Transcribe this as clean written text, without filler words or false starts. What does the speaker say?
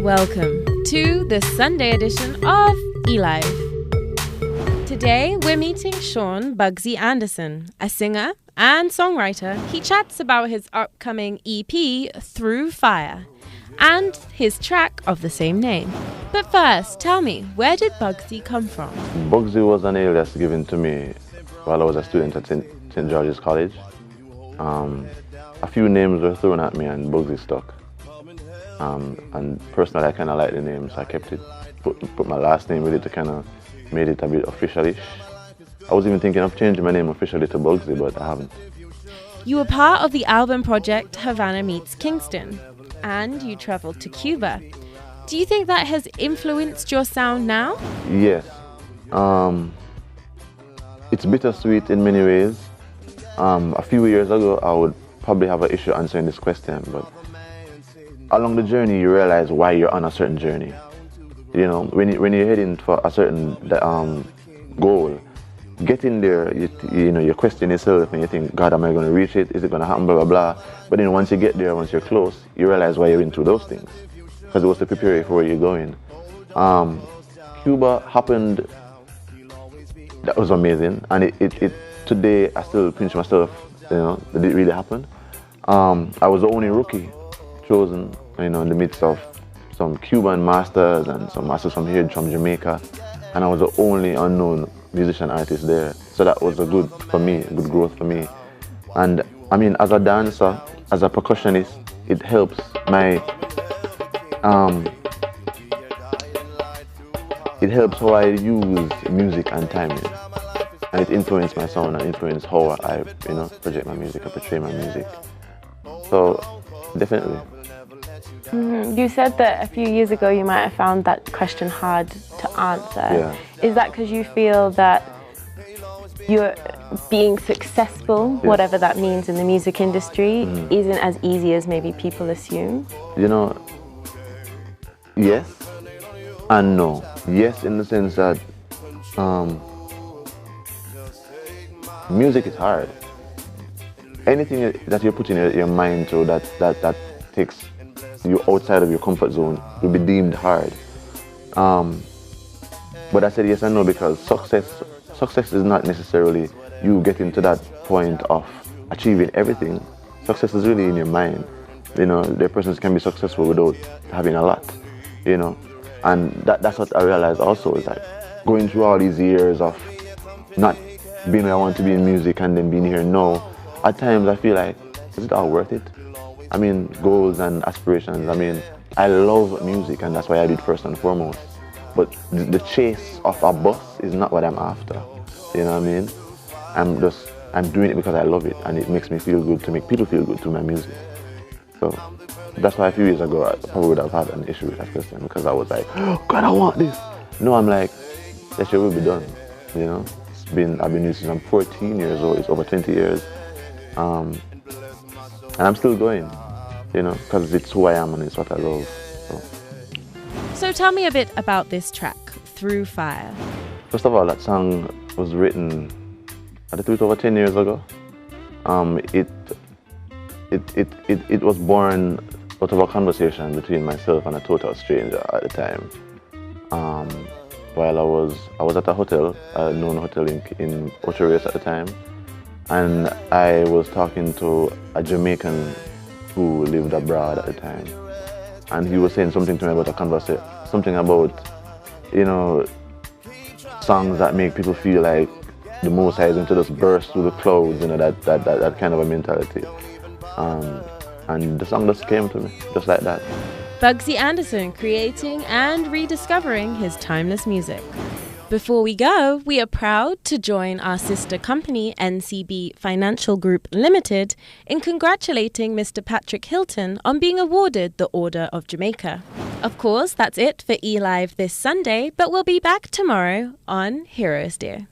Welcome to the Sunday edition of eLive. Today we're meeting Sean Bugzy Anderson, a singer and songwriter. He chats about his upcoming EP, Through Fire, and his track of the same name. But first, tell me, where did Bugzy come from? Bugzy was an alias given to me while I was a student at St. George's College. A few names were thrown at me and Bugzy stuck. And personally, I kind of like the name, so I kept it. Put my last name with it to kind of made it a bit official-ish. I was even thinking of changing my name officially to Bugzy, but I haven't. You were part of the album project Havana meets Kingston, and you traveled to Cuba. Do you think that has influenced your sound now? Yes. It's bittersweet in many ways. A few years ago, I would probably have an issue answering this question, but along the journey, you realize why you're on a certain journey. You know, when you're heading for a certain goal, getting there, you question yourself and you think, God, am I going to reach it? Is it going to happen? Blah, blah, blah. But then once you get there, once you're close, you realize why you're into those things. Because it was to prepare you for where you're going. Cuba happened, that was amazing. And it today, I still pinch myself, that it really happened. I was the only rookie chosen, in the midst of some Cuban masters and some masters from Jamaica, and I was the only unknown musician artist there. So that was a good growth for me. And I mean, as a dancer, as a percussionist, it helps how I use music and timing, and it influenced my sound and influenced how I project my music and portray my music. So definitely. You said that a few years ago you might have found that question hard to answer. Yeah. Is that because you feel that you're being successful, whatever that means in the music industry, isn't as easy as maybe people assume? Yes and no. Yes, in the sense that music is hard. Anything that you're putting your mind to that takes you outside of your comfort zone will be deemed hard. But I said yes and no because success is not necessarily you getting to that point of achieving everything. Success is really in your mind. The persons can be successful without having a lot. And that's what I realized also is that going through all these years of not being where I want to be in music and then being here now, at times I feel like, is it all worth it? I mean, goals and aspirations. I mean, I love music and that's why I do it first and foremost. But the chase of a bus is not what I'm after. You know what I mean? I'm doing it because I love it and it makes me feel good to make people feel good through my music. So that's why a few years ago I probably would have had an issue with that question because I was like, oh God, I want this. No, I'm like, that shit will be done. I've been doing this since I'm 14 years old. It's over 20 years. And I'm still going, because it's who I am and it's what I love. So tell me a bit about this track, Through Fire. First of all, that song was written, I think it was over 10 years ago. It was born out of a conversation between myself and a total stranger at the time. While I was at a hotel, a known hotel in Ocho Rios at the time. And I was talking to a Jamaican who lived abroad at the time. And he was saying something to me about a conversation, something about, songs that make people feel like the Most High is going to just burst through the clouds, that kind of a mentality. And the song just came to me, just like that. Bugzy Anderson creating and rediscovering his timeless music. Before we go, we are proud to join our sister company, NCB Financial Group Limited, in congratulating Mr. Patrick Hilton on being awarded the Order of Jamaica. Of course, that's it for eLive this Sunday, but we'll be back tomorrow on Heroes Day.